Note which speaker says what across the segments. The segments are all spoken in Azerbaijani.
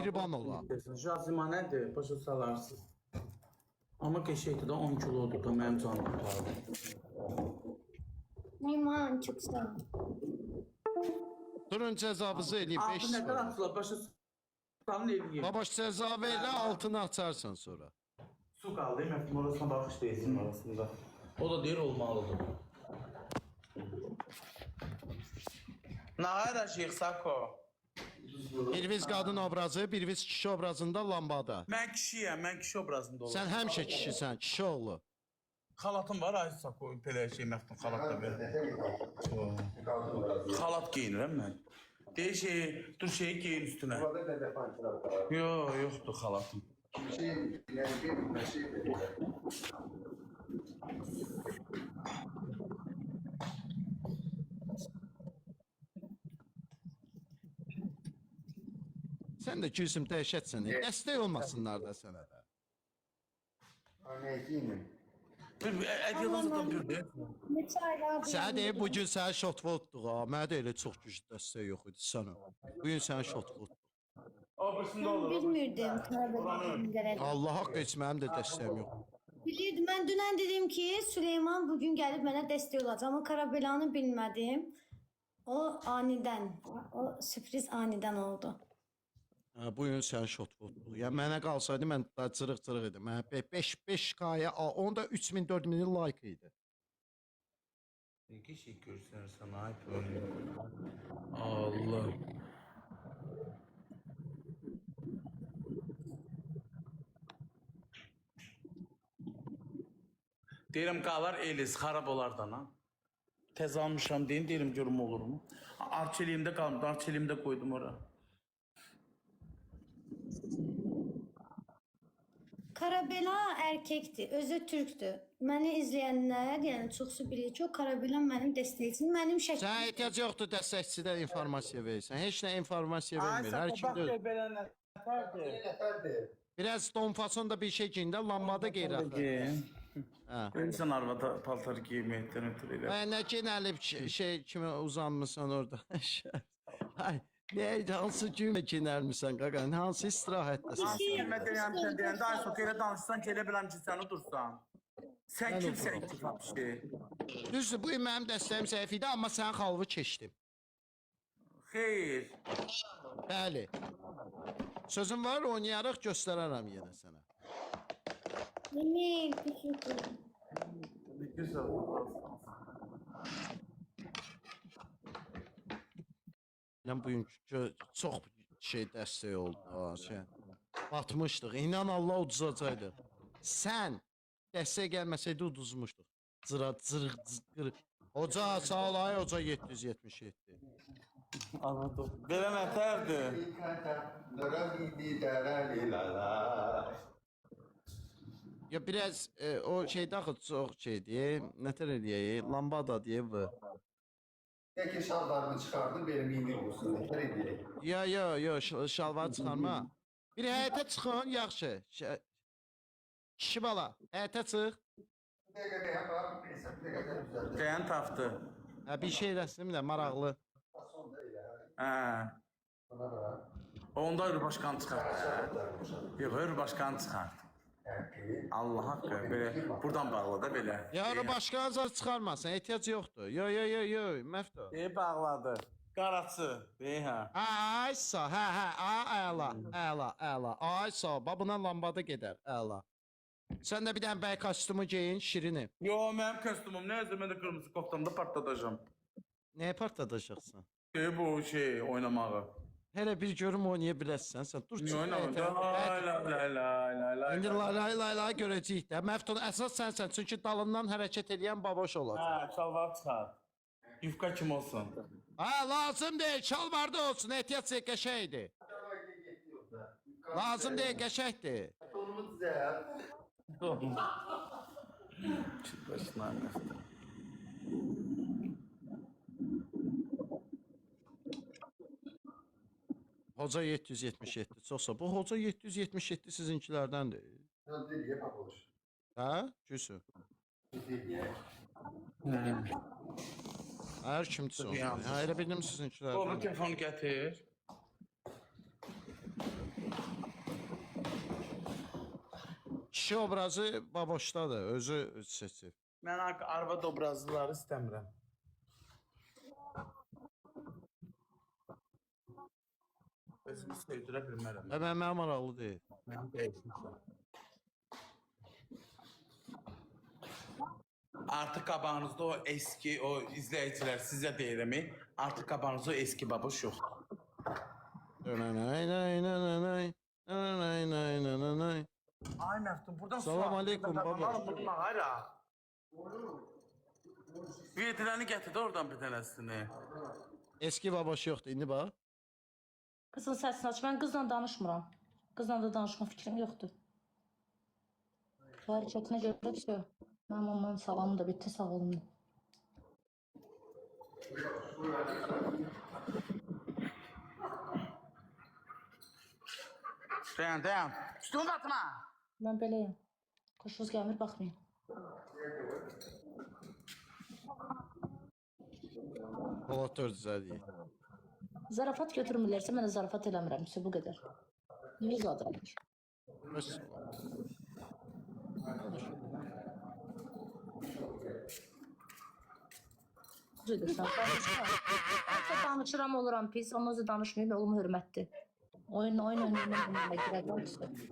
Speaker 1: mehriban ola.
Speaker 2: Jazima nədir? Başa salarsınız. Amma qəşəkdir də 10 kilodur da mənim canım tutardı.
Speaker 3: Liman çıksa.
Speaker 1: Durun cəzabınızı eləyin 5
Speaker 2: Abi nə qədər
Speaker 1: soru.
Speaker 2: atılır? Başa salın eləyim.
Speaker 1: Babaş cəza verlə altını açarsan sonra.
Speaker 2: Su qaldı, məftum orasına baxış deyilsin arasında. O da deyir olmalıdır. Nə qədər Şeyx Sako?
Speaker 1: Biriniz qadın obrazı, biriniz kişi obrazında lambada.
Speaker 2: Mən kişiyəm, mən kişi obrazında olur.
Speaker 1: Sən həmişə kişisən, kişi oğlu.
Speaker 2: Xalatım var, Ayşə Sako, belə şey məftum xalat da verir. Xalat geyinirəm mən. Deyir şey, dur şeyi giyin üstünə. Yoxdur xalatım.
Speaker 1: Sən də Gülsüm dəhşətsən. Dəstək olmasınlar da sənə də.
Speaker 2: Ədyalazıdan bir deyil.
Speaker 3: Neçə aylar.
Speaker 1: Sənə deyib bu gün sənə şotvoltduq ha. Mənə də elə çox güclü dəstək yox idi sənə. Bu gün sənə şotvoltduq.
Speaker 2: Abisində olur.
Speaker 3: Bilmirdim Karabelanın gələcək.
Speaker 1: Allah haqq heç mənim də dəstəyim yox.
Speaker 3: Bilirdim. Mən dünən dedim ki, Süleyman bugün gəlib mənə dəstək olacaq. Amma Karabelanı bilmədim. O anidən, o sürpriz anidən oldu.
Speaker 1: Bu gün sənə şotvoltduq. Yəni mənə qalsaydı mən da cırıq-cırıq idim. Mənə 5K'ya, onun da 3000-4000 like idi.
Speaker 2: Ne şey göstersen ay böyle. Allah. Deyirəm qalar Elis xarab olardan ha. Tez almışam deyin deyirəm görüm olur mu? Arçeliyimdə qalmadı, arçeliyimdə qoydum ora.
Speaker 3: Karabela erkekti, özü Türktü. Məni izləyənlər, yəni çoxsu bilir ki, o Karabela mənim dəstəkçim, mənim şəklim.
Speaker 1: Sənə ehtiyac yoxdur dəstəkçidən informasiya verirsən. Heç nə informasiya vermir. Hər kim
Speaker 2: Bax
Speaker 1: də
Speaker 2: belə nətərdir?
Speaker 1: biraz don fason da bir şey giyin də lambada geyir axı. Hə.
Speaker 2: İnsan arvada paltar giyməkdən ötürü elə.
Speaker 1: Nə genəlib şey kimi uzanmısan orada. Ay, nə hansı gün genəlmisən qaqa? Hansı istirahətdəsən?
Speaker 2: Kimə deyəm sən deyəndə ay sok elə danışsan ki elə biləm ki sən udursan. Sən kimsən ki şey?
Speaker 1: Düzdür, bu gün mənim dəstəyim zəif idi, amma sənin xalvı keçdim.
Speaker 2: Xeyr.
Speaker 1: Bəli. Sözüm var, oynayaraq göstərərəm yenə sənə.
Speaker 3: Yemin, teşekkür ederim.
Speaker 1: Mən bugünkü çox şey dəstək oldu. Şey. Batmışdıq. İnan Allah uduzacaqdı. Sən dəstək gəlməsəydi uduzmuşduq. Cırıq. Hoca sağ ol ay hoca 777.
Speaker 2: Anladım. Belə nətərdir?
Speaker 1: Ya biraz o şey daxil çox şeydir. Nətər eləyək? Lambada deyib.
Speaker 4: Peki şalvarını çıkardın benim iyiliğim olsun. Neler edeyim?
Speaker 1: Yo, şalvar çıxarma. Bir həyətə çıxın, yaxşı. Kişi bala, həyətə çıx.
Speaker 4: Bir dakika ne yapalım? Neyse bir dakika düzeltelim.
Speaker 2: Deyən tapdı.
Speaker 1: Hə, bir şey rəsmim də maraqlı.
Speaker 4: Son da öyle.
Speaker 2: Hə.
Speaker 4: Bana da.
Speaker 2: Onda Hür Başkan çıxart. Yox, Hür Başkan çıxart.
Speaker 4: Erkeği.
Speaker 2: Allah haqqı. Belə buradan bağla da belə.
Speaker 1: Ya başqa azar çıxarmasın, ehtiyac yoxdur. Yo, məfto.
Speaker 2: Bağladı. Qaraçı. Hə.
Speaker 1: Ay sağ, hə, əla. Ay sağ, buna lambada gedər, əla. Sən də bir dənə bəy kostyumu geyin, şirini.
Speaker 2: Yo, mənim kostyumum nə yazır? Mən də qırmızı koftamda partladacağam.
Speaker 1: Nəyə partladacaqsan?
Speaker 2: Bu şey oynamağı.
Speaker 1: Hələ bir görüm oynaya biləsən, sən dur
Speaker 2: Niyə oynamağı? La.
Speaker 1: İndi lay görəcəyik də. Məfton əsas sənsən, çünki dalından hərəkət edən baboş olacaq.
Speaker 2: Hə, çalvar çıxar. Yufka kim olsun?
Speaker 1: Ha, lazım deyil, şalvarda olsun, ehtiyac qəşəkdir. Lazım deyil, qəşəkdir.
Speaker 4: Tonumu düzelt.
Speaker 2: Çıt başına.
Speaker 1: Hoca 777 çoxsa. Bu Hoca 777 sizinkilərdəndir.
Speaker 4: Sen değil yapma boş.
Speaker 1: Hə? Gülsün.
Speaker 4: Değil.
Speaker 1: Hər kimdirsə o. Hə, elə bildim
Speaker 2: Oğlum
Speaker 1: sizinkilərdən.
Speaker 2: telefonu gətir.
Speaker 1: Kişi obrazı baboşdadır, özü seçir.
Speaker 2: Mən arvad obrazlıları istəmirəm. Özümü sevdirə bilmərəm.
Speaker 1: Mənim maraqlı deyil.
Speaker 2: Mən dəyişmişəm. Artıq qabağınızda o eski, o izləyicilər sizə deyirəm, artıq qabağınızda o eski babuş yox. Ay Məftun, buradan
Speaker 1: Salam aleykum baba.
Speaker 2: Bununla hayra. Viyetiləni gətir də oradan bir dənəsini.
Speaker 1: Eski baboş yoxdur, indi bax.
Speaker 5: Qızın səsini aç. Mən qızla danışmıram. Qızla da danışma fikrim yoxdur. Bu hərəkətinə görə ki, mənim ondan salamım da bitti, sağ olun.
Speaker 2: Dayan. Üstünü qatma.
Speaker 5: Mən beləyəm. Xoşunuz gəlmir, baxmayın.
Speaker 1: Polat 400 deyil.
Speaker 5: Zarafat götürmürlərsə mən də zarafat eləmirəm. Bu qədər. Niyə qadıram ki? Danışıram oluram pis, amma özü danışmayayım, oğlum hörmətdir. Oyun önümə girəcəm.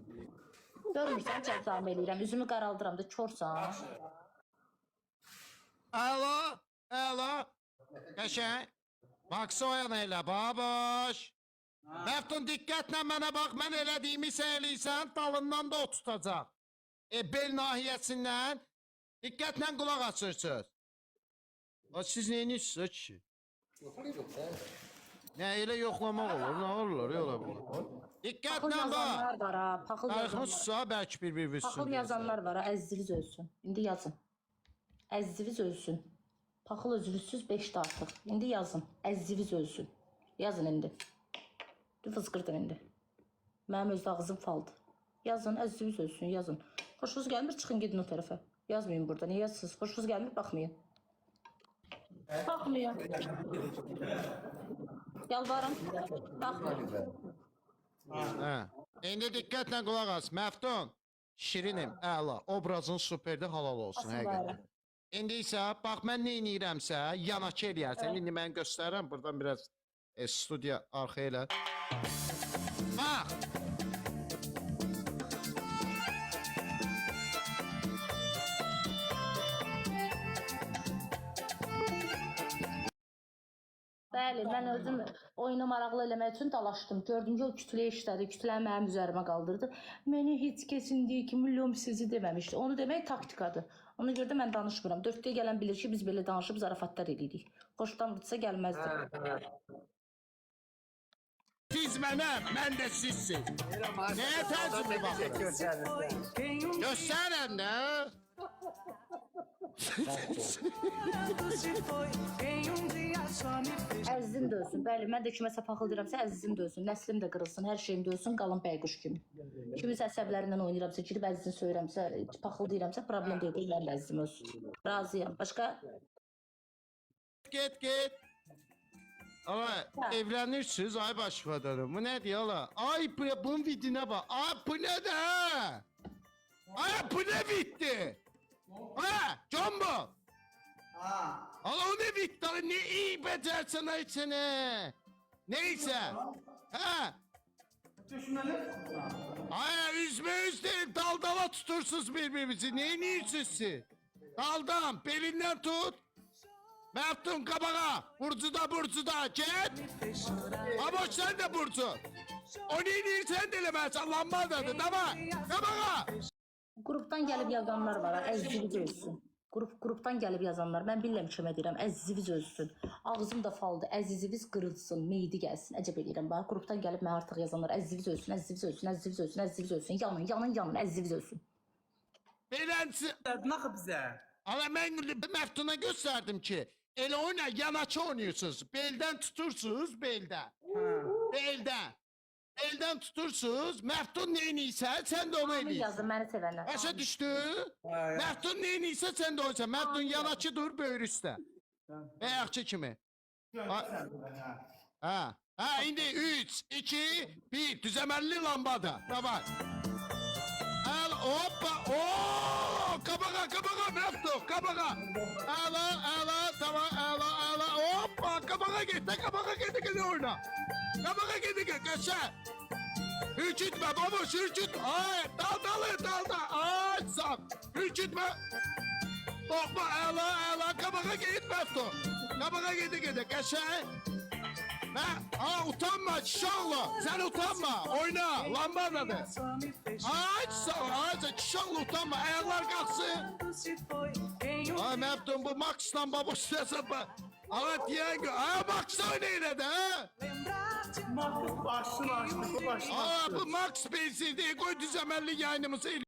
Speaker 5: Görmürsən, cəzam eləyirəm, üzümü qaraldıram da, korsan.
Speaker 1: Əla, qəşəng. Baksoyan elə, baboş. Məftun, diqqətlə mənə bax, mən elədiyimi eləyirsən, dalından da o tutacaq. Bel nahiyəsindən diqqətlə qulaq açırsınız. Siz neyinirsiniz ki? Nə, elə yoxlamaq olur, nə olurlar, yola bilir. Diqqətlə bax.
Speaker 5: Yazanlar var ha, paxıl yazanlar.
Speaker 1: Darıxmışsa, bəlkə bir vüsün.
Speaker 5: Paxıl yazanlar var ha, əziziniz ölsün. İndi yazın. Əziziniz ölsün. Paxıl özünüzsüz 5'də artıq. İndi yazın. Əziziniz ölsün. Yazın indi. Fızqırdım indi. Mənim öz ağzım faldı. Yazın, əziziniz ölsün, yazın. Xoşunuz gəlmir, çıxın gedin o tərəfə. Yazmayın burada, niyə yazsınız? Xoşunuz gəlmir, baxmayın. Baxmayın. Yalvarım. Baxmayın.
Speaker 1: İndi diqqətlə qulaq as. Məftun, şirinim, əla. Obrazın superdir, halal olsun, həqiqətən. İndi isə, bax, mən nə inirəmsə, yanakı eləyərsən. İndi mən göstərirəm, buradan biraz studiya arxa elə. Bax!
Speaker 5: Bəli, mən özüm oyunu maraqlı eləmək üçün dalaşdım. Gördüm ki, o kütləyə işlədi, kütləni mənim üzərimə qaldırdı. Məni heç kəsin deyil ki, milyon sizi deməmişdi. Onu demək taktikadır. Ona görə də mən danışmıram. 4'də gələn bilir ki, biz belə danışıb zarafatlar edirik. Xoşlanmırsa gəlməzdi.
Speaker 1: Siz mənəm, mən də sizsiz. Nəyə tərcümə baxırım? Göstərən də.
Speaker 5: Əzizim də ölsün. Bəli, mən də kiməsə paxıl deyirəmsə, əzizim də ölsün. Nəslim də qırılsın, hər şeyim də ölsün, qalın bəyquş kimi. Kimisə əsəblərindən oynayıramsa, girib əzizini söyürəmsə, paxıl deyirəmsə, problem deyil, mən də əzizim ölsün. Razıyam. Başqa?
Speaker 1: Get. Ama evlenirsiniz ay başvadanım. Bu ne diyor la? Ay bunun vidine bak. Ay bu ne de? Ay bu ne bitti? Ha Jumbo. Allah o ne bitti? Ne iyi becersen ay seni. Neyse. Ha. Ay üzme değil. Daldala tutursunuz birbirimizi. Neyin iyisisi? Daldan belinden tut. Məftun qabağa, Burcuda, get. Aboş sen de Burcu. O neyini sen de eləməlisən, lambadadır, davay, qabağa.
Speaker 5: Qrupdan gəlib yazanlar var, əziziniz ölsün. Qrupdan gəlib yazanlar, mən bilirəm kimə deyirəm, əziziniz ölsün. Ağzım da faldı, əziziniz qırılsın, meyidi gəlsin, əcəb eləyirəm. Bax, qrupdan gəlib mən artıq yazanlar, əziziniz ölsün, əziziniz ölsün, əziziniz ölsün, əziziniz ölsün, yanın, əziziniz ölsün.
Speaker 1: Beləncə,
Speaker 2: Naxı bizə.
Speaker 1: ama mən Məftuna gösterdim ki, elə oyna yanaçı oynuyorsunuz. Beldən tutursunuz, beldən. Beldən tutursunuz. Məftun neyiniysə, sən də onu eləyirsən.
Speaker 5: Yazın, məni sevənlər.
Speaker 1: Başa düşdü? Məftun neyiniysə, sən də oynasan. Məftun yanaçı dur, böyür üstə. Bəyəkçi kimi. Ha, indi 3, 2, 1. Düzəməlli lambada. Davay. hoppa. Oo, kabağa Mefto, kabağa. Ala, tamam, ala. Hoppa, kabağa gitti oyna. Kabağa gitti, kaça. Ürkütme babuş, ürkütme. Ay, dalda. Ay, sap. Ürkütme. Hoppa, ala, kabağa git Mefto. Kabağa gitti, kaça. Utanma inşallah. Sen utanma. Oyna. Lambadadır. Aç inşallah utanma. Ayaklar kalksın. Ay Mefton bu Max'tan babuş desin. Evet yenge. Max oynayın de ha.
Speaker 2: Başlı.
Speaker 1: Bu Max bensin diye koy düzemelli yayınımızı